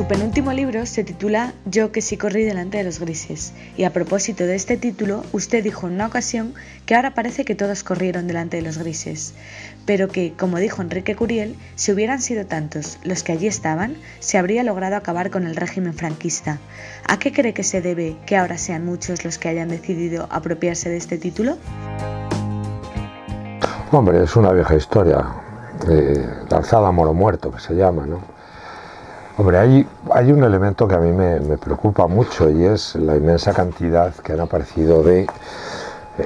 Su penúltimo libro se titula Yo que sí corrí delante de los grises, y a propósito de este título, usted dijo en una ocasión que ahora parece que todos corrieron delante de los grises, pero que, como dijo Enrique Curiel, si hubieran sido tantos los que allí estaban, se habría logrado acabar con el régimen franquista. ¿A qué cree que se debe que ahora sean muchos los que hayan decidido apropiarse de este título? Hombre, es una vieja historia, lanzada a moro muerto, que se llama, ¿no? Hombre, hay un elemento que a mí me preocupa mucho, y es la inmensa cantidad que han aparecido de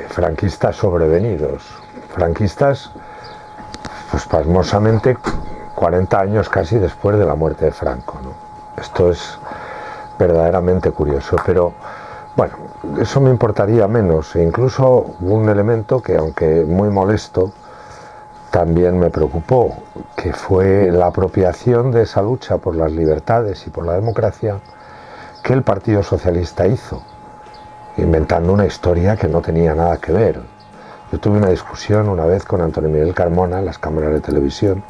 franquistas sobrevenidos. Franquistas, pues pasmosamente, 40 años casi después de la muerte de Franco, ¿no? Esto es verdaderamente curioso, pero bueno, eso me importaría menos. E incluso un elemento que, aunque muy molesto, también me preocupó, que fue la apropiación de esa lucha por las libertades y por la democracia que el Partido Socialista hizo, inventando una historia que no tenía nada que ver. Yo tuve una discusión una vez con Antonio Miguel Carmona en las cámaras de televisión,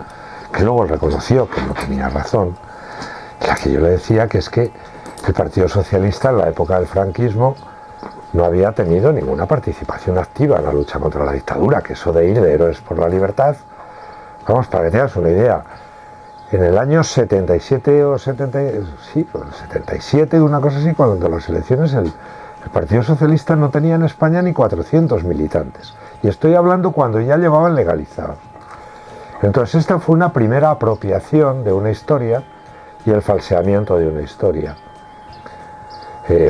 que luego reconoció que no tenía razón, en la que yo le decía que es que el Partido Socialista en la época del franquismo no había tenido ninguna participación activa en la lucha contra la dictadura, que eso de ir de héroes por la libertad, vamos, para que tengas una idea, en el año 77 o 77, una cosa así, cuando en las elecciones el Partido Socialista no tenía en España ni 400 militantes, y estoy hablando cuando ya llevaban legalizados. Entonces esta fue una primera apropiación de una historia y el falseamiento de una historia.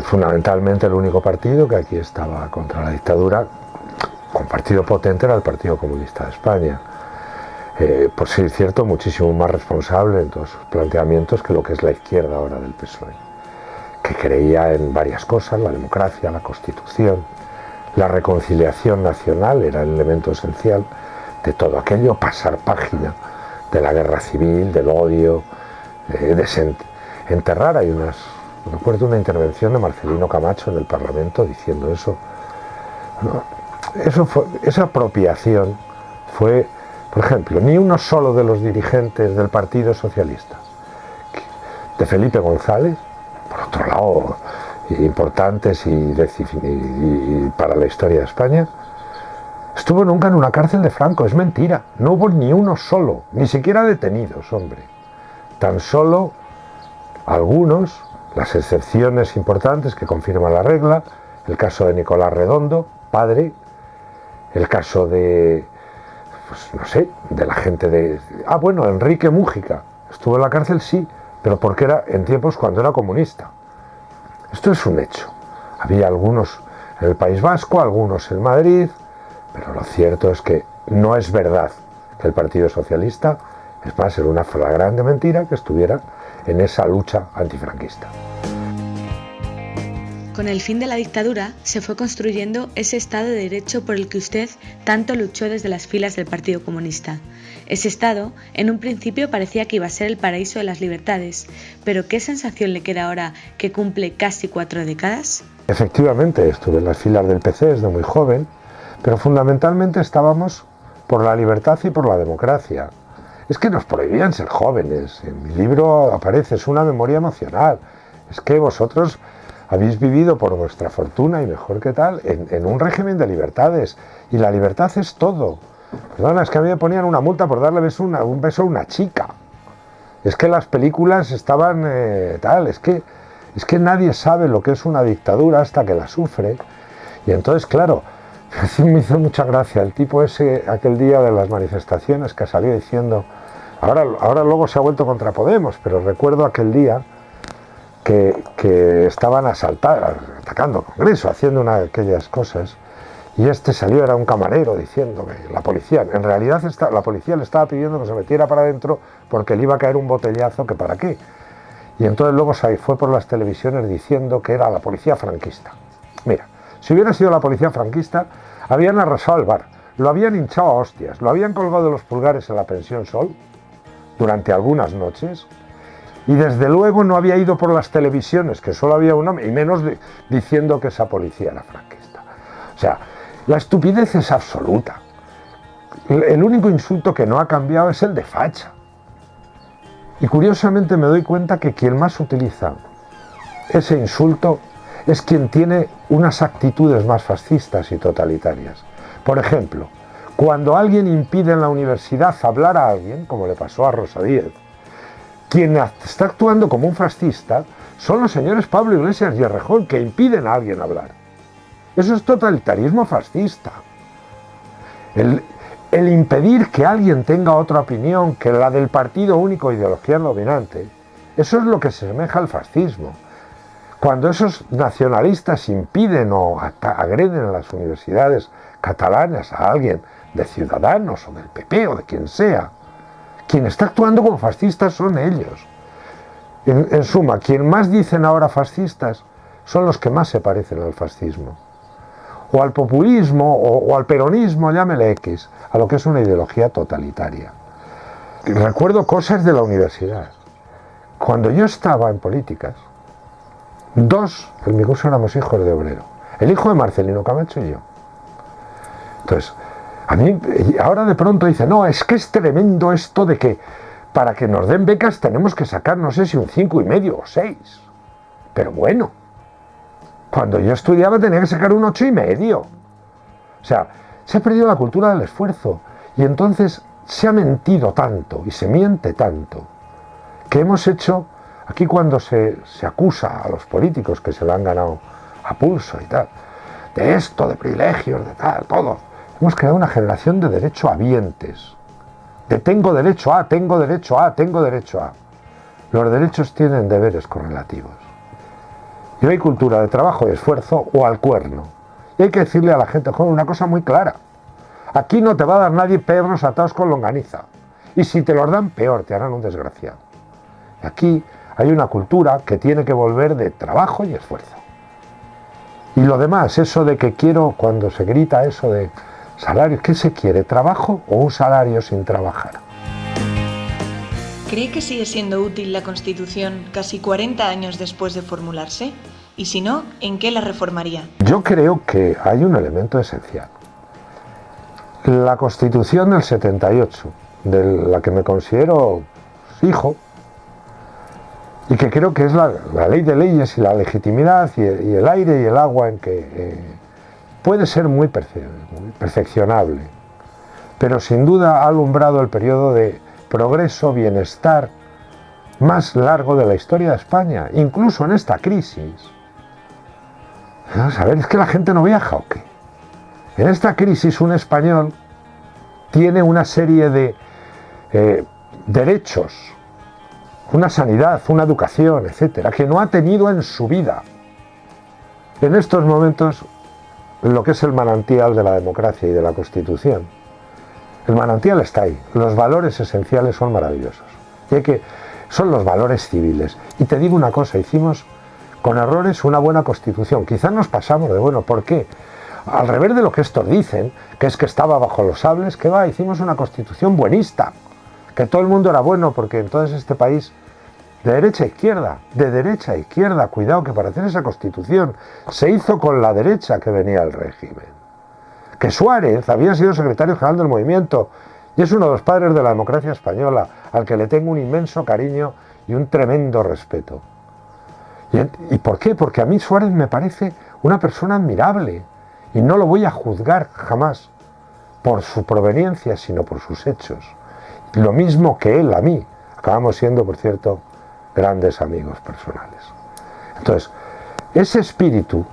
Fundamentalmente el único partido que aquí estaba contra la dictadura, con partido potente, era el Partido Comunista de España. Por ser cierto, muchísimo más responsable en todos sus planteamientos que lo que es la izquierda ahora del PSOE, que creía en varias cosas: la democracia, la Constitución, la reconciliación nacional era el elemento esencial de todo aquello, pasar página de la guerra civil, del odio, desenterrar. Hay unas... Recuerdo una intervención de Marcelino Camacho en el Parlamento diciendo eso. Esa apropiación fue, por ejemplo, ni uno solo de los dirigentes del Partido Socialista, de Felipe González, por otro lado, importantes y para la historia de España, estuvo nunca en una cárcel de Franco. Es mentira, no hubo ni uno solo, ni siquiera detenidos, hombre. Tan solo algunos, las excepciones importantes que confirman la regla: el caso de Nicolás Redondo, padre, el caso de, pues no sé, de la gente de... bueno, Enrique Múgica, estuvo en la cárcel, sí, pero porque era en tiempos cuando era comunista. Esto es un hecho. Había algunos en el País Vasco, algunos en Madrid, pero lo cierto es que no es verdad que el Partido Socialista, es más, era una flagrante mentira que estuviera en esa lucha antifranquista. Con el fin de la dictadura se fue construyendo ese Estado de Derecho por el que usted tanto luchó desde las filas del Partido Comunista. Ese Estado, en un principio, parecía que iba a ser el paraíso de las libertades, pero ¿qué sensación le queda ahora que cumple casi 4 décadas? Efectivamente, estuve en las filas del PC desde muy joven, pero fundamentalmente estábamos por la libertad y por la democracia. Es que nos prohibían ser jóvenes. En mi libro aparece, es una memoria emocional. Es que vosotros habéis vivido por vuestra fortuna, y mejor que tal, en un régimen de libertades. Y la libertad es todo. Perdona, es que a mí me ponían una multa por darle un beso a una chica. Es que las películas estaban es que nadie sabe lo que es una dictadura hasta que la sufre. Y entonces, claro, así me hizo mucha gracia el tipo ese, aquel día de las manifestaciones, que salió diciendo... Ahora luego se ha vuelto contra Podemos, pero recuerdo aquel día que estaban atacando el Congreso, haciendo una de aquellas cosas, y este salió, era un camarero, diciendo que la policía, en realidad la policía le estaba pidiendo que se metiera para adentro porque le iba a caer un botellazo, que para qué. Y entonces luego fue por las televisiones diciendo que era la policía franquista. Mira, si hubiera sido la policía franquista, habían arrasado el bar, lo habían hinchado a hostias, lo habían colgado de los pulgares en la Pensión Sol durante algunas noches, y desde luego no había ido por las televisiones, que solo había un hombre, y menos diciendo que esa policía era franquista. O sea, la estupidez es absoluta. El único insulto que no ha cambiado es el de facha. Y curiosamente me doy cuenta que quien más utiliza ese insulto es quien tiene unas actitudes más fascistas y totalitarias. Por ejemplo, cuando alguien impide en la universidad hablar a alguien, como le pasó a Rosa Díez, quien está actuando como un fascista son los señores Pablo Iglesias y Errejón, que impiden a alguien hablar. Eso es totalitarismo fascista. El impedir que alguien tenga otra opinión que la del partido único ideología dominante, eso es lo que se asemeja al fascismo. Cuando esos nacionalistas impiden o agreden en las universidades catalanas a alguien de Ciudadanos o del PP o de quien sea, quien está actuando como fascistas son ellos. En suma, quien más dicen ahora fascistas son los que más se parecen al fascismo. O al populismo o al peronismo, llámele X, a lo que es una ideología totalitaria. Recuerdo cosas de la universidad. Cuando yo estaba en políticas, en mi curso éramos hijos de obrero. El hijo de Marcelino Camacho y yo. Entonces, a mí ahora de pronto dice, no, es que es tremendo esto de que para que nos den becas tenemos que sacar, no sé si un 5,5 o 6. Pero bueno, cuando yo estudiaba tenía que sacar un 8,5. O sea, se ha perdido la cultura del esfuerzo. Y entonces se ha mentido tanto y se miente tanto que hemos hecho, aquí cuando se acusa a los políticos que se lo han ganado a pulso y tal, de esto, de privilegios, de tal, todo, hemos creado una generación de derechohabientes. De tengo derecho a, tengo derecho a, tengo derecho a. Los derechos tienen deberes correlativos. Y no hay cultura de trabajo y esfuerzo o al cuerno. Y hay que decirle a la gente joven una cosa muy clara. Aquí no te va a dar nadie perros atados con longaniza. Y si te los dan, peor, te harán un desgraciado. Y aquí hay una cultura que tiene que volver de trabajo y esfuerzo. Y lo demás, eso de que quiero, cuando se grita eso de salarios, ¿qué se quiere? ¿Trabajo o un salario sin trabajar? ¿Cree que sigue siendo útil la Constitución casi 40 años después de formularse? Y si no, ¿en qué la reformaría? Yo creo que hay un elemento esencial. La Constitución del 78, de la que me considero hijo, y que creo que es la ley de leyes y la legitimidad y el aire y el agua en que puede ser muy perfeccionable, pero sin duda ha alumbrado el periodo de progreso, bienestar más largo de la historia de España, incluso en esta crisis. Vamos a ver, ¿es que la gente no viaja o qué? En esta crisis un español tiene una serie de derechos, una sanidad, una educación, etcétera, que no ha tenido en su vida. En estos momentos, lo que es el manantial de la democracia y de la Constitución, el manantial está ahí, los valores esenciales son maravillosos, son los valores civiles. Y te digo una cosa, hicimos con errores una buena Constitución, quizás nos pasamos de bueno, ¿por qué? Al revés de lo que estos dicen, que es que estaba bajo los sables, que va, hicimos una Constitución buenista, que todo el mundo era bueno, porque entonces este país, de derecha a izquierda, cuidado que para hacer esa Constitución se hizo con la derecha que venía el régimen. Que Suárez había sido secretario general del movimiento y es uno de los padres de la democracia española, al que le tengo un inmenso cariño y un tremendo respeto. ¿Y por qué? Porque a mí Suárez me parece una persona admirable y no lo voy a juzgar jamás por su proveniencia, sino por sus hechos. Lo mismo que él a mí. Acabamos siendo, por cierto, grandes amigos personales. Entonces, ese espíritu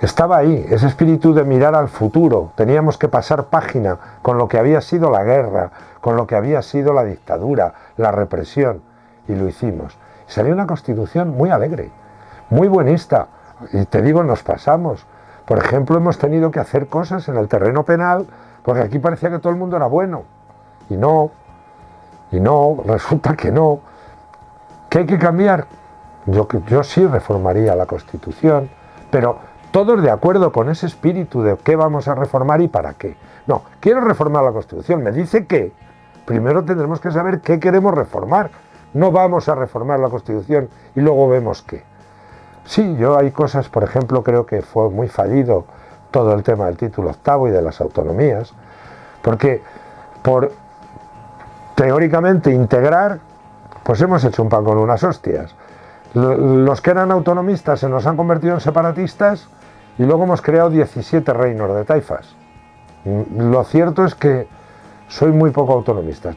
estaba ahí, ese espíritu de mirar al futuro. Teníamos que pasar página con lo que había sido la guerra, con lo que había sido la dictadura, la represión, y lo hicimos. Y salió una Constitución muy alegre, muy buenista, y te digo, nos pasamos. Por ejemplo, hemos tenido que hacer cosas en el terreno penal, porque aquí parecía que todo el mundo era bueno, y no, resulta que no. ¿Qué hay que cambiar? Yo sí reformaría la Constitución, pero todos de acuerdo con ese espíritu de qué vamos a reformar y para qué. No, quiero reformar la Constitución, me dice que primero tendremos que saber qué queremos reformar. No vamos a reformar la Constitución y luego vemos qué. Sí, yo hay cosas, por ejemplo, creo que fue muy fallido todo el tema del título octavo y de las autonomías, porque por teóricamente integrar, pues hemos hecho un pan con unas hostias. Los que eran autonomistas se nos han convertido en separatistas y luego hemos creado 17 reinos de taifas. Lo cierto es que soy muy poco autonomista,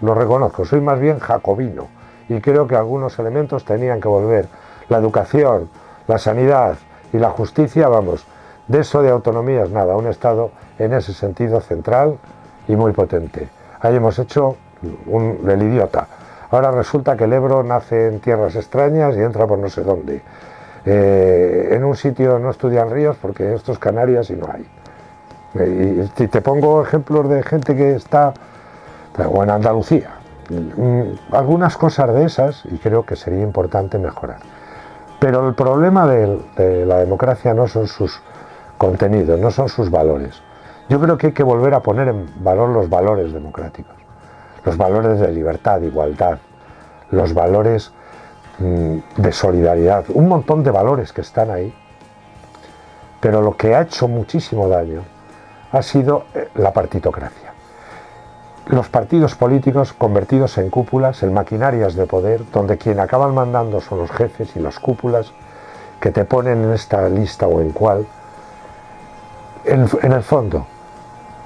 lo reconozco, soy más bien jacobino y creo que algunos elementos tenían que volver. La educación, la sanidad y la justicia, vamos, de eso de autonomía es nada, un Estado en ese sentido central y muy potente. Ahí hemos hecho el idiota. Ahora resulta que el Ebro nace en tierras extrañas y entra por no sé dónde. En un sitio no estudian ríos porque esto es Canarias y no hay. Y te pongo ejemplos de gente que está, o en Andalucía, algunas cosas de esas, y creo que sería importante mejorar. Pero el problema de la democracia no son sus contenidos, no son sus valores. Yo creo que hay que volver a poner en valor los valores democráticos, los valores de libertad, de igualdad, los valores de solidaridad, un montón de valores que están ahí, pero lo que ha hecho muchísimo daño ha sido la partitocracia. Los partidos políticos convertidos en cúpulas, en maquinarias de poder, donde quien acaban mandando son los jefes y los cúpulas que te ponen en esta lista o en cual. En el fondo,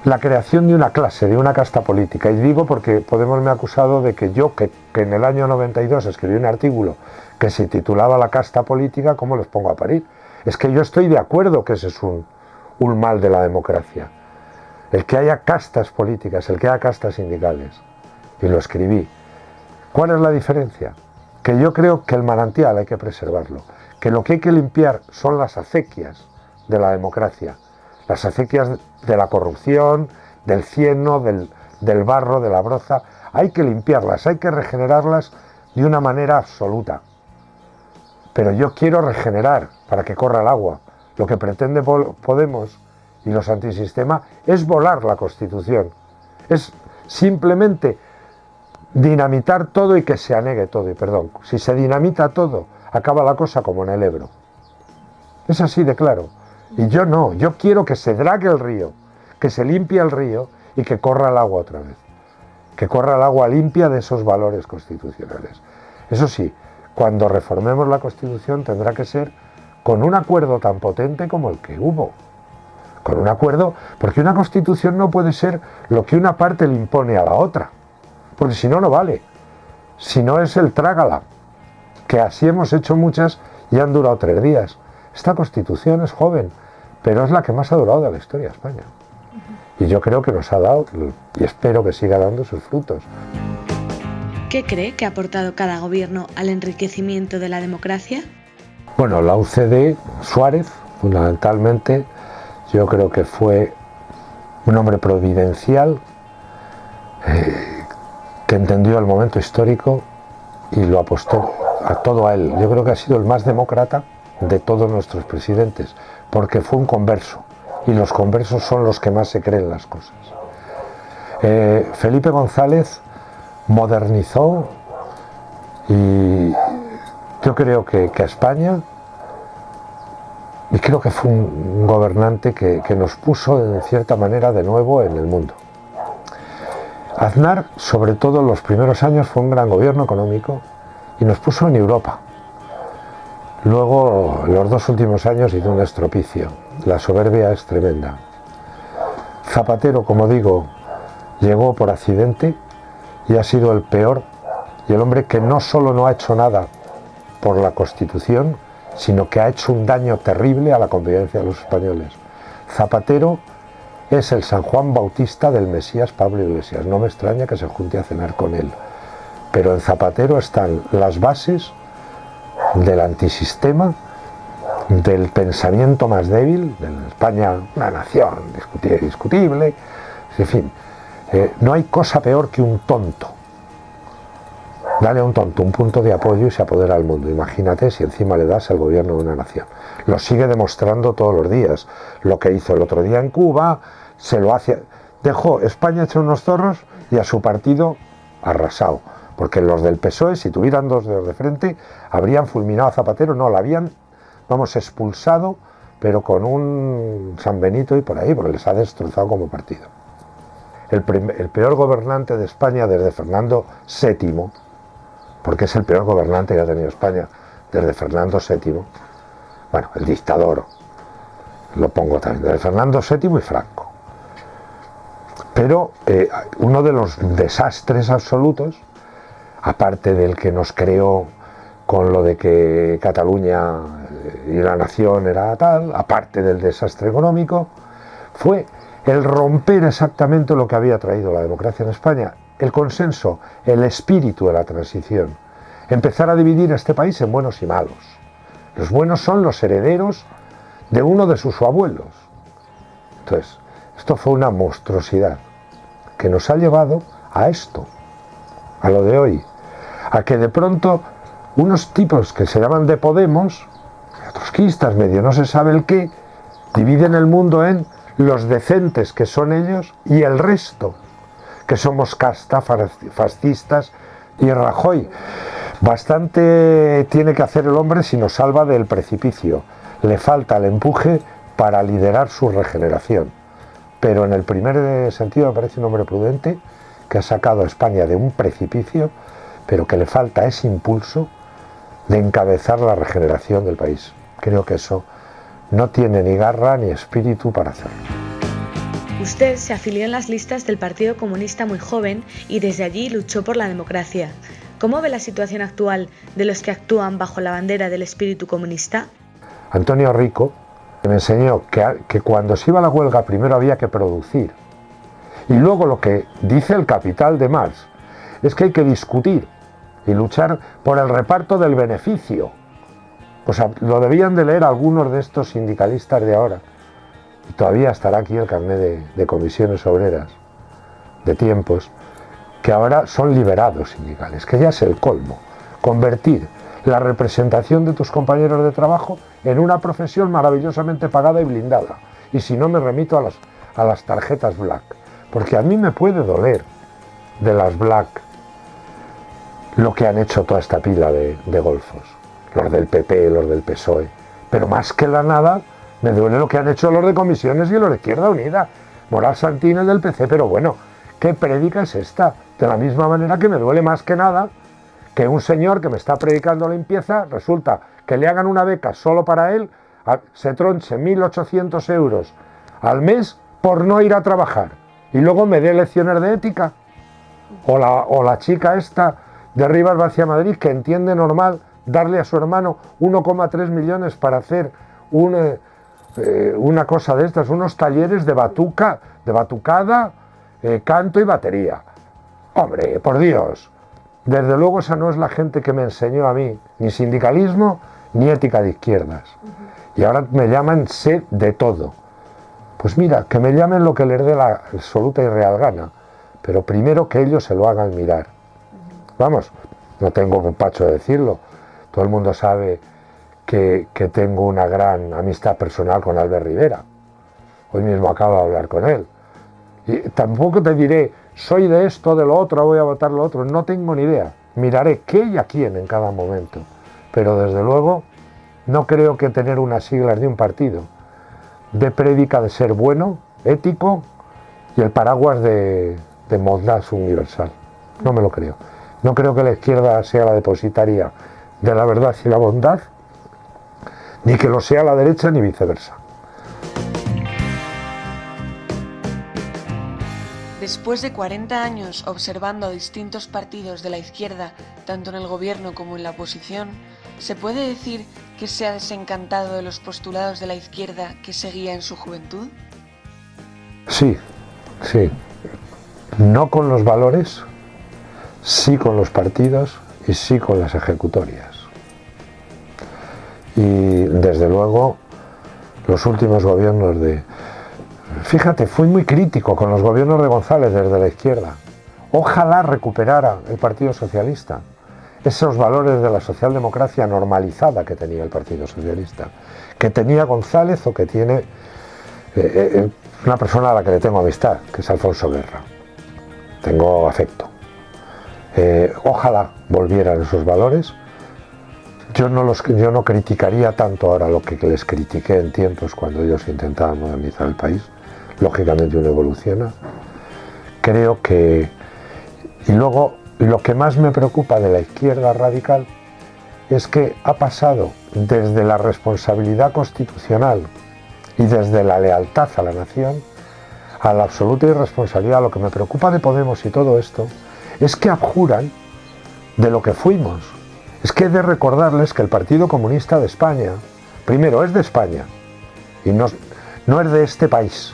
la creación de una clase, de una casta política, y digo porque Podemos me ha acusado de que yo, que en el año 92 escribí un artículo que se titulaba La casta política, ¿cómo los pongo a parir? Es que yo estoy de acuerdo que ese es un mal de la democracia. El que haya castas políticas, el que haya castas sindicales. Y lo escribí. ¿Cuál es la diferencia? Que yo creo que el manantial hay que preservarlo. Que lo que hay que limpiar son las acequias de la democracia. Las acequias de la corrupción, del cieno, del barro, de la broza. Hay que limpiarlas, hay que regenerarlas de una manera absoluta. Pero yo quiero regenerar para que corra el agua. Lo que pretende Podemos y los antisistema es volar la Constitución, es simplemente dinamitar todo y que se anegue todo. Y perdón, si se dinamita todo, acaba la cosa como en el Ebro. Es así de claro. Y yo no, yo quiero que se drague el río, que se limpie el río y que corra el agua otra vez. Que corra el agua limpia de esos valores constitucionales. Eso sí, cuando reformemos la Constitución tendrá que ser con un acuerdo tan potente como el que hubo. Con un acuerdo, porque una Constitución no puede ser lo que una parte le impone a la otra, porque si no, no vale. Si no es el trágala, que así hemos hecho muchas y han durado 3 días. Esta Constitución es joven, pero es la que más ha durado de la historia de España. Y yo creo que nos ha dado, y espero que siga dando sus frutos. ¿Qué cree que ha aportado cada gobierno al enriquecimiento de la democracia? Bueno, la UCD, Suárez, fundamentalmente, yo creo que fue un hombre providencial que entendió el momento histórico y lo apostó todo a él. Yo creo que ha sido el más demócrata de todos nuestros presidentes, porque fue un converso, y los conversos son los que más se creen las cosas. Felipe González modernizó, y yo creo que a España, y creo que fue un gobernante que nos puso en cierta manera de nuevo en el mundo. Aznar, sobre todo en los primeros años, fue un gran gobierno económico y nos puso en Europa. Luego, los 2 últimos años hizo un estropicio. La soberbia es tremenda. Zapatero, como digo, llegó por accidente y ha sido el peor, y el hombre que no solo no ha hecho nada por la Constitución, sino que ha hecho un daño terrible a la convivencia de los españoles. Zapatero es el San Juan Bautista del Mesías Pablo Iglesias. No me extraña que se junte a cenar con él. Pero en Zapatero están las bases del antisistema, del pensamiento más débil, de España, una nación discutible, en fin. No hay cosa peor que un tonto. Dale a un tonto un punto de apoyo y se apodera al mundo. Imagínate si encima le das al gobierno de una nación. Lo sigue demostrando todos los días. Lo que hizo el otro día en Cuba, se lo hace. Dejó España hecho unos zorros y a su partido arrasado. Porque los del PSOE, si tuvieran 2 dedos de frente, habrían fulminado a Zapatero. No, la habían, expulsado, pero con un San Benito y por ahí, porque les ha destrozado como partido. El peor gobernante de España desde Fernando VII porque es el peor gobernante que ha tenido España desde Fernando VII, bueno, el dictador, lo pongo también, desde Fernando VII y Franco. Pero uno de los desastres absolutos, aparte del que nos creó con lo de que Cataluña y la nación era tal, aparte del desastre económico, fue el romper exactamente lo que había traído la democracia en España, el consenso, el espíritu de la transición, empezar a dividir este país en buenos y malos. Los buenos son los herederos de uno de sus abuelos. Entonces, esto fue una monstruosidad que nos ha llevado a esto, a lo de hoy, a que de pronto unos tipos que se llaman de Podemos, trotskistas, medio no se sabe el qué, dividen el mundo en los decentes, que son ellos, y el resto, que somos casta, fascistas y Rajoy. Bastante tiene que hacer el hombre si nos salva del precipicio. Le falta el empuje para liderar su regeneración. Pero en el primer sentido me parece un hombre prudente que ha sacado a España de un precipicio, pero que le falta ese impulso de encabezar la regeneración del país. Creo que eso no tiene ni garra ni espíritu para hacerlo. Usted se afilió en las listas del Partido Comunista muy joven y desde allí luchó por la democracia. ¿Cómo ve la situación actual de los que actúan bajo la bandera del espíritu comunista? Antonio Rico me enseñó que cuando se iba a la huelga primero había que producir. Y luego lo que dice el Capital de Marx es que hay que discutir y luchar por el reparto del beneficio. Pues lo debían de leer algunos de estos sindicalistas de ahora. Y todavía estará aquí el carnet de comisiones obreras, de tiempos, que ahora son liberados sindicales, que ya es el colmo. Convertir la representación de tus compañeros de trabajo en una profesión maravillosamente pagada y blindada. Y si no, me remito a las tarjetas Black, porque a mí me puede doler de las Black lo que han hecho toda esta pila de golfos, los del PP, los del PSOE, pero más que la nada me duele lo que han hecho los de Comisiones y los de Izquierda Unida, Moral Santín, el del PC, pero bueno, ¿qué prédica es esta? De la misma manera que me duele más que nada que un señor que me está predicando limpieza, resulta que le hagan una beca solo para él, se tronche 1.800 euros al mes por no ir a trabajar, y luego me dé lecciones de ética. O la chica esta de Rivas Vacia Madrid, que entiende normal darle a su hermano 1,3 millones para hacer una cosa de estas, unos talleres de batucada, canto y batería. Hombre, por Dios, desde luego esa no es la gente que me enseñó a mí, ni sindicalismo, ni ética de izquierdas. Y ahora me llaman sé de todo. Pues mira, que me llamen lo que les dé la absoluta y real gana, pero primero que ellos se lo hagan mirar. Vamos, no tengo empacho de decirlo, todo el mundo sabe que tengo una gran amistad personal con Albert Rivera. Hoy mismo acabo de hablar con él. Y tampoco te diré, soy de esto, de lo otro, voy a votar lo otro, no tengo ni idea. Miraré qué y a quién en cada momento. Pero desde luego no creo que tener unas siglas de un partido de prédica de ser bueno, ético y el paraguas de bondad universal. No me lo creo. No creo que la izquierda sea la depositaria de la verdad y la bondad, ni que lo sea la derecha ni viceversa. Después de 40 años observando a distintos partidos de la izquierda, tanto en el gobierno como en la oposición, ¿se puede decir que se ha desencantado de los postulados de la izquierda que seguía en su juventud? Sí. No con los valores, sí con los partidos y sí con las ejecutorias. Y desde luego los últimos gobiernos Fíjate, fui muy crítico con los gobiernos de González desde la izquierda. Ojalá recuperara el Partido Socialista esos valores de la socialdemocracia normalizada que tenía el Partido Socialista, que tenía González o que tiene una persona a la que le tengo amistad, que es Alfonso Guerra. Tengo afecto. Ojalá volvieran esos valores. Yo no criticaría tanto ahora lo que les critiqué en tiempos cuando ellos intentaban modernizar el país. Lógicamente uno evoluciona. Creo que... Y luego lo que más me preocupa de la izquierda radical es que ha pasado desde la responsabilidad constitucional y desde la lealtad a la nación a la absoluta irresponsabilidad. Lo que me preocupa de Podemos y todo esto es que abjuran de lo que fuimos. Es que he de recordarles que el Partido Comunista de España, primero, es de España y no es de este país.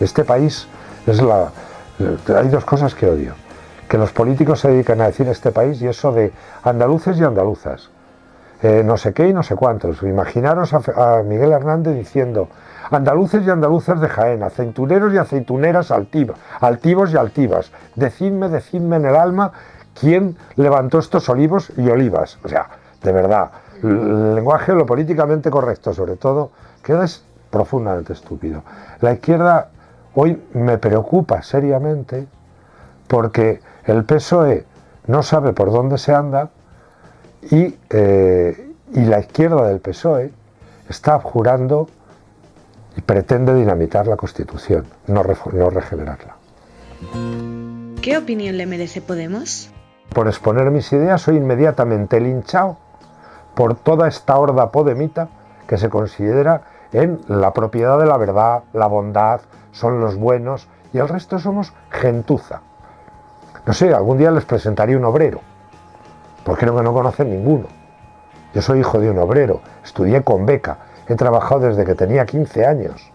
Este país es hay dos cosas que odio. Que los políticos se dedican a decir este país y eso de andaluces y andaluzas. No sé qué y no sé cuántos. Imaginaros a Miguel Hernández diciendo andaluces y andaluzas de Jaén, aceituneros y aceituneras altivos y altivas. Decidme en el alma quién levantó estos olivos y olivas. O sea, de verdad, el lenguaje, lo políticamente correcto sobre todo, queda es profundamente estúpido. La izquierda hoy me preocupa seriamente porque el PSOE no sabe por dónde se anda y la izquierda del PSOE está abjurando y pretende dinamitar la Constitución, no regenerarla. ¿Qué opinión le merece Podemos? Por exponer mis ideas soy inmediatamente linchado por toda esta horda podemita que se considera en la propiedad de la verdad, la bondad, son los buenos y el resto somos gentuza. No sé, algún día les presentaré un obrero, porque creo que no conocen ninguno. Yo soy hijo de un obrero, estudié con beca, he trabajado desde que tenía 15 años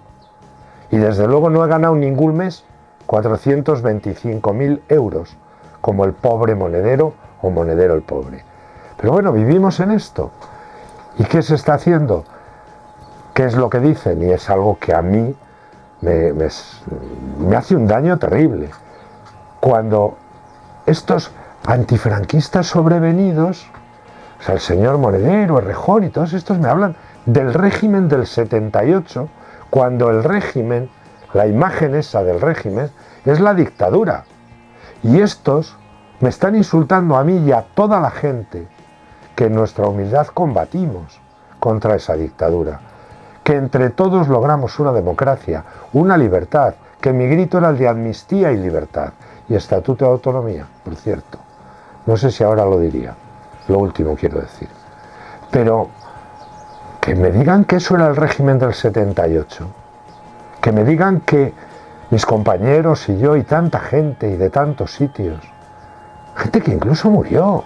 y desde luego no he ganado ningún mes 425.000 euros, como el pobre monedero o monedero el pobre. Pero bueno, vivimos en esto. ¿Y qué se está haciendo? ¿Qué es lo que dicen? Y es algo que a mí me hace un daño terrible. Cuando estos antifranquistas sobrevenidos, o sea, el señor Monedero, Errejón y todos estos me hablan del régimen del 78, cuando el régimen, la imagen esa del régimen, es la dictadura. Y estos me están insultando a mí y a toda la gente que en nuestra humildad combatimos contra esa dictadura. Que entre todos logramos una democracia, una libertad, que mi grito era el de amnistía y libertad. Y estatuto de autonomía, por cierto. No sé si ahora lo diría. Lo último quiero decir. Pero que me digan que eso era el régimen del 78. Que me digan que mis compañeros y yo y tanta gente y de tantos sitios, gente que incluso murió,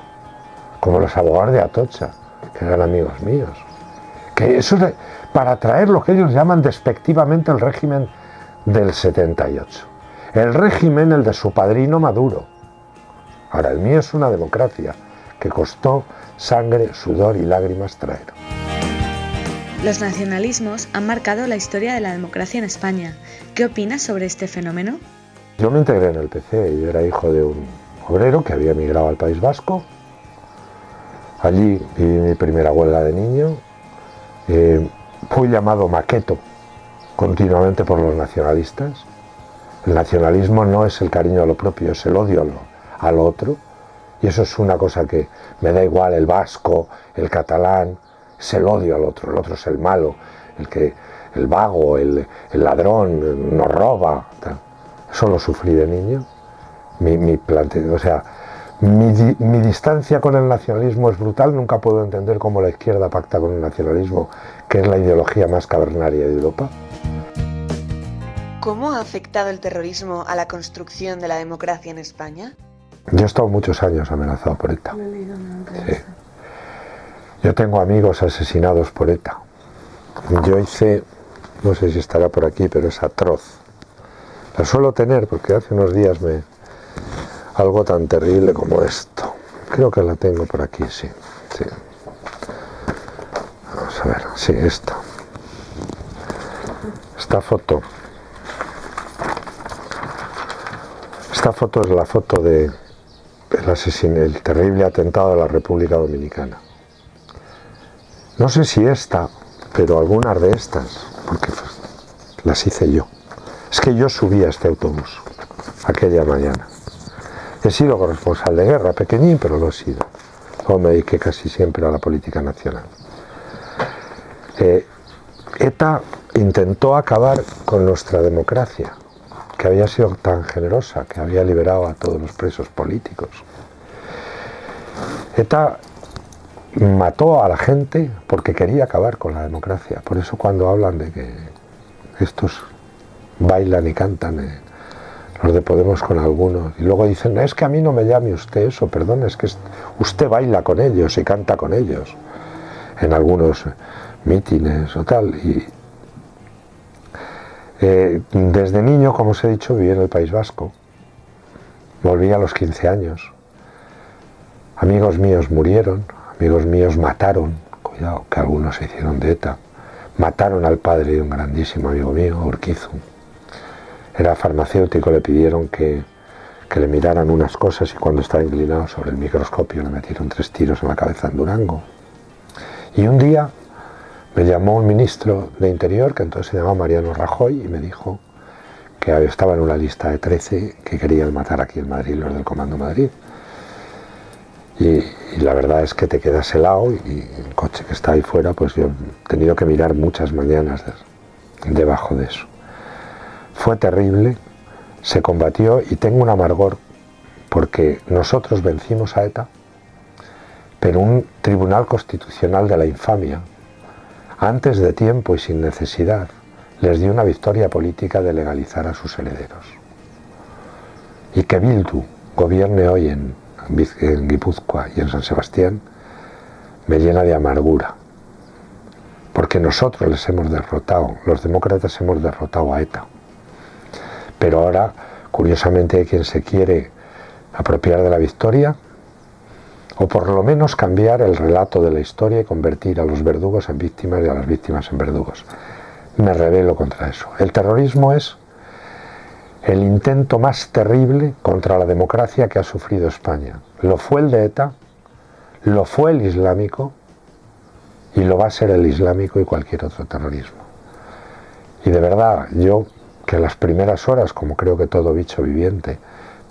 como los abogados de Atocha, que eran amigos míos, que eso es para traer lo que ellos llaman despectivamente el régimen del 78. El régimen, el de su padrino Maduro. Ahora, el mío es una democracia que costó sangre, sudor y lágrimas traer. Los nacionalismos han marcado la historia de la democracia en España. ¿Qué opinas sobre este fenómeno? Yo me integré en el PC, yo era hijo de un obrero que había emigrado al País Vasco. Allí viví mi primera huelga de niño. Fui llamado maqueto continuamente por los nacionalistas. El nacionalismo no es el cariño a lo propio, es el odio a lo otro. Y eso es una cosa que me da igual, el vasco, el catalán, es el odio al otro. El otro es el malo, el vago, el ladrón, nos roba. Tal. Eso lo sufrí de niño. Mi distancia con el nacionalismo es brutal. Nunca puedo entender cómo la izquierda pacta con el nacionalismo, que es la ideología más cavernaria de Europa. ¿Cómo ha afectado el terrorismo a la construcción de la democracia en España? Yo he estado muchos años amenazado por ETA. Sí. Yo tengo amigos asesinados por ETA. Yo hice, no sé si estará por aquí, pero es atroz. La suelo tener porque hace unos días algo tan terrible como esto. Creo que la tengo por aquí, sí. Vamos a ver, sí, esta. Esta foto. Esta foto es la foto del el terrible atentado de la República Dominicana. No sé si esta, pero algunas de estas, porque las hice yo. Es que yo subí a este autobús aquella mañana. He sido corresponsal de guerra, pequeñín, pero lo he sido. Luego me dediqué casi siempre a la política nacional. ETA intentó acabar con nuestra democracia, que había sido tan generosa, que había liberado a todos los presos políticos. ETA mató a la gente porque quería acabar con la democracia. Por eso cuando hablan de que estos bailan y cantan, los de Podemos con algunos, y luego dicen, es que a mí no me llame usted eso, perdón, es que usted baila con ellos y canta con ellos en algunos mítines o tal. Y desde niño, como os he dicho, viví en el País Vasco. Volví a los 15 años. Amigos míos murieron, amigos míos mataron, cuidado, que algunos se hicieron de ETA. Mataron al padre de un grandísimo amigo mío, Urquizu. Era farmacéutico, le pidieron que le miraran unas cosas y cuando estaba inclinado sobre el microscopio le metieron 3 tiros en la cabeza en Durango. Y un día me llamó un ministro de Interior, que entonces se llamaba Mariano Rajoy, y me dijo que estaba en una lista de 13 que querían matar aquí en Madrid, los del Comando Madrid. Y la verdad es que te quedas helado y el coche que está ahí fuera, pues yo he tenido que mirar muchas mañanas debajo de eso. Fue terrible, se combatió y tengo un amargor porque nosotros vencimos a ETA, pero un tribunal constitucional de la infamia, antes de tiempo y sin necesidad, les dio una victoria política de legalizar a sus herederos. Y que Bildu gobierne hoy en Guipúzcoa y en San Sebastián me llena de amargura, porque nosotros les hemos derrotado, los demócratas hemos derrotado a ETA. Pero ahora, curiosamente, hay quien se quiere apropiar de la victoria, o por lo menos cambiar el relato de la historia y convertir a los verdugos en víctimas y a las víctimas en verdugos. Me rebelo contra eso. El terrorismo es el intento más terrible contra la democracia que ha sufrido España. Lo fue el de ETA, lo fue el islámico y lo va a ser el islámico y cualquier otro terrorismo. Y de verdad, yo que en las primeras horas, como creo que todo bicho viviente,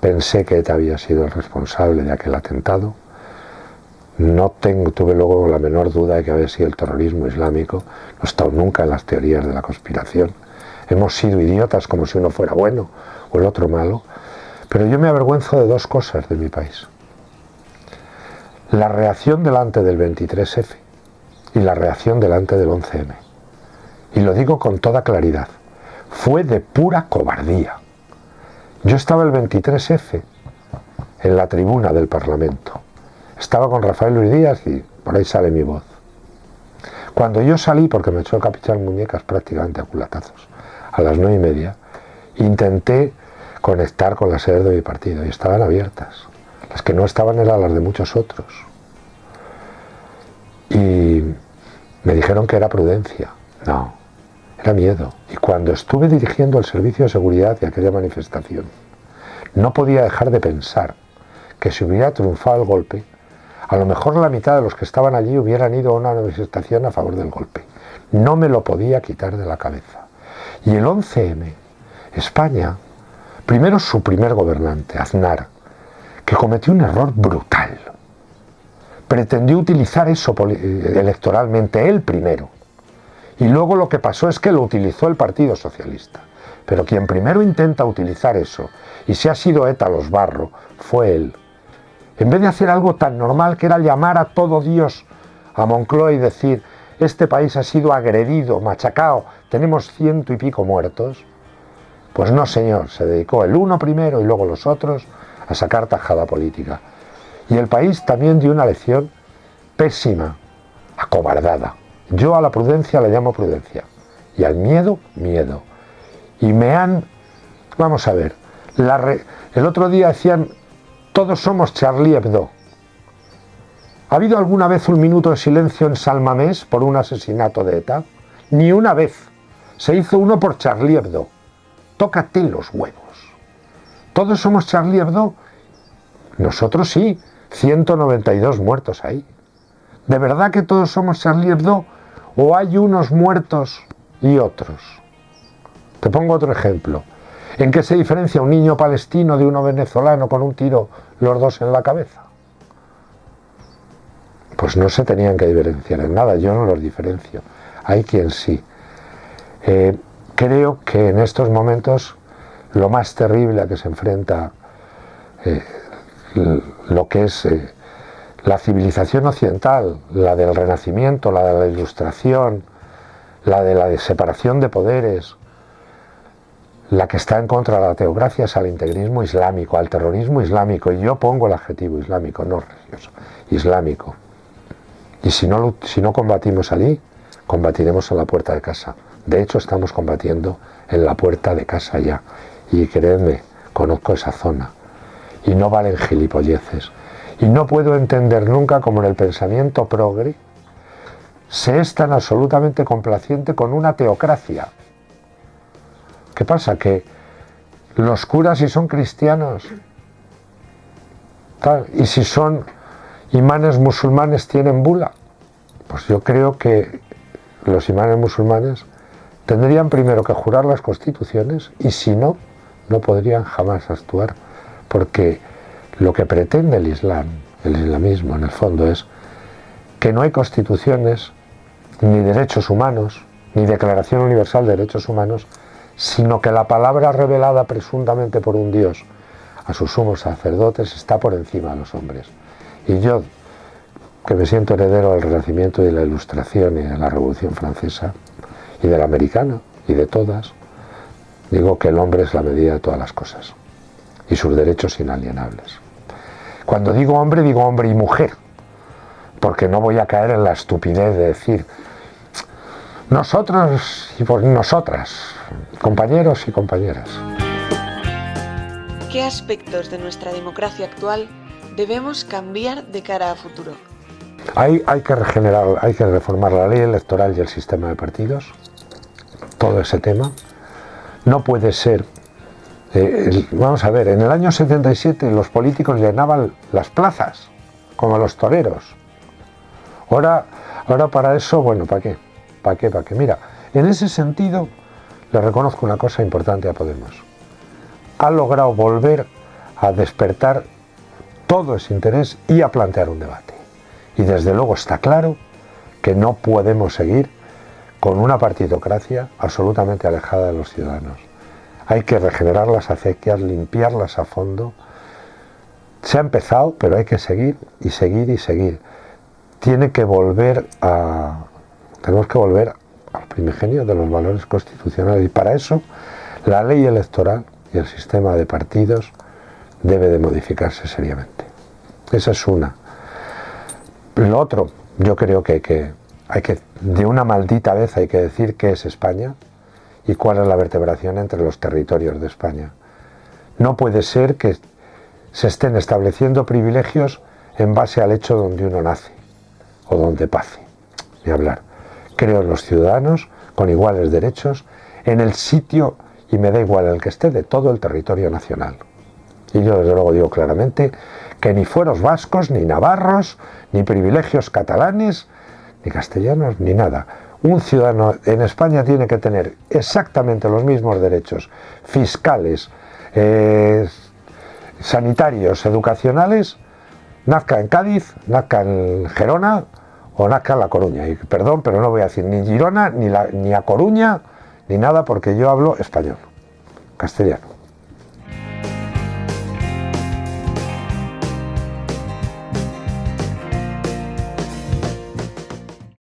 pensé que ETA había sido el responsable de aquel atentado, tuve luego la menor duda de que había sido el terrorismo islámico. No he estado nunca en las teorías de la conspiración. Hemos sido idiotas como si uno fuera bueno o el otro malo. Pero yo me avergüenzo de 2 cosas de mi país. La reacción delante del 23F y la reacción delante del 11M. Y lo digo con toda claridad. Fue de pura cobardía. Yo estaba el 23F en la tribuna del Parlamento. Estaba con Rafael Luis Díaz y por ahí sale mi voz. Cuando yo salí, porque me echó el capitán Muñecas prácticamente a culatazos, a las 9:30, intenté conectar con las sedes de mi partido y estaban abiertas. Las que no estaban eran las de muchos otros. Y me dijeron que era prudencia. No, era miedo. Y cuando estuve dirigiendo el servicio de seguridad de aquella manifestación, no podía dejar de pensar que si hubiera triunfado el golpe, a lo mejor la mitad de los que estaban allí hubieran ido a una manifestación a favor del golpe. No me lo podía quitar de la cabeza. Y el 11M, España, primero su primer gobernante, Aznar, que cometió un error brutal. Pretendió utilizar eso electoralmente, él primero. Y luego lo que pasó es que lo utilizó el Partido Socialista. Pero quien primero intenta utilizar eso, y si ha sido ETA los barro, fue él. En vez de hacer algo tan normal que era llamar a todo Dios a Moncloa y decir, este país ha sido agredido, machacado, tenemos 100 y pico muertos, pues no señor, se dedicó el uno primero y luego los otros a sacar tajada política. Y el país también dio una lección pésima, acobardada. Yo a la prudencia le llamo prudencia y al miedo, miedo. Y vamos a ver, el otro día decían, todos somos Charlie Hebdo. ¿Ha habido alguna vez un minuto de silencio en San Mamés por un asesinato de ETA? Ni una vez. Se hizo uno por Charlie Hebdo. Tócate los huevos. ¿Todos somos Charlie Hebdo? Nosotros sí, 192 muertos ahí. ¿De verdad que todos somos Charlie Hebdo? ¿O hay unos muertos y otros? Te pongo otro ejemplo. ¿En qué se diferencia un niño palestino de uno venezolano con un tiro los dos en la cabeza? Pues no se tenían que diferenciar en nada, yo no los diferencio. Hay quien sí. Creo que en estos momentos lo más terrible a que se enfrenta lo que es La civilización occidental, la del Renacimiento, la de la Ilustración, la de la separación de poderes, la que está en contra de la teocracia es al integrismo islámico, al terrorismo islámico, y yo pongo el adjetivo islámico, no religioso, islámico. Y si no combatimos allí, combatiremos en la puerta de casa. De hecho, estamos combatiendo en la puerta de casa ya. Y creedme, conozco esa zona. Y no valen gilipolleces. Y no puedo entender nunca cómo en el pensamiento progre se es tan absolutamente complaciente con una teocracia. ¿Qué pasa? Que los curas, si son cristianos, tal, y si son imanes musulmanes, tienen bula. Pues yo creo que los imanes musulmanes tendrían primero que jurar las constituciones, y si no, no podrían jamás actuar, porque lo que pretende el islamismo en el fondo es que no hay constituciones, ni derechos humanos, ni Declaración Universal de Derechos Humanos, sino que la palabra revelada presuntamente por un Dios a sus sumos sacerdotes está por encima de los hombres. Y yo, que me siento heredero del Renacimiento y de la Ilustración y de la Revolución Francesa, y de la americana, y de todas, digo que el hombre es la medida de todas las cosas, y sus derechos inalienables. Cuando digo hombre y mujer, porque no voy a caer en la estupidez de decir nosotros y por nosotras, compañeros y compañeras. ¿Qué aspectos de nuestra democracia actual debemos cambiar de cara a futuro? Hay que reformar la ley electoral y el sistema de partidos, todo ese tema. No puede ser, vamos a ver, en el año 77 los políticos llenaban las plazas, como los toreros. Ahora para eso, bueno, ¿para qué? ¿Para qué? Mira, en ese sentido le reconozco una cosa importante a Podemos. Ha logrado volver a despertar todo ese interés y a plantear un debate. Y desde luego está claro que no podemos seguir con una partidocracia absolutamente alejada de los ciudadanos. Hay que regenerar las acequias, limpiarlas a fondo. Se ha empezado, pero hay que seguir y seguir y seguir. Tenemos que volver al primigenio de los valores constitucionales, y para eso la ley electoral y el sistema de partidos debe de modificarse seriamente. Esa es una. Lo otro, yo creo que de una maldita vez hay que decir qué es España y cuál es la vertebración entre los territorios de España. No puede ser que se estén estableciendo privilegios en base al hecho donde uno nace o donde pase. Ni hablar. Creo en los ciudadanos con iguales derechos en el sitio, y me da igual el que esté, de todo el territorio nacional. Y yo desde luego digo claramente que ni fueros vascos, ni navarros, ni privilegios catalanes, ni castellanos, ni nada. Un ciudadano en España tiene que tener exactamente los mismos derechos fiscales, sanitarios, educacionales, nazca en Cádiz, nazca en Gerona o nazca en La Coruña. Y perdón, pero no voy a decir ni Girona, ni A Coruña, ni nada, porque yo hablo español, castellano.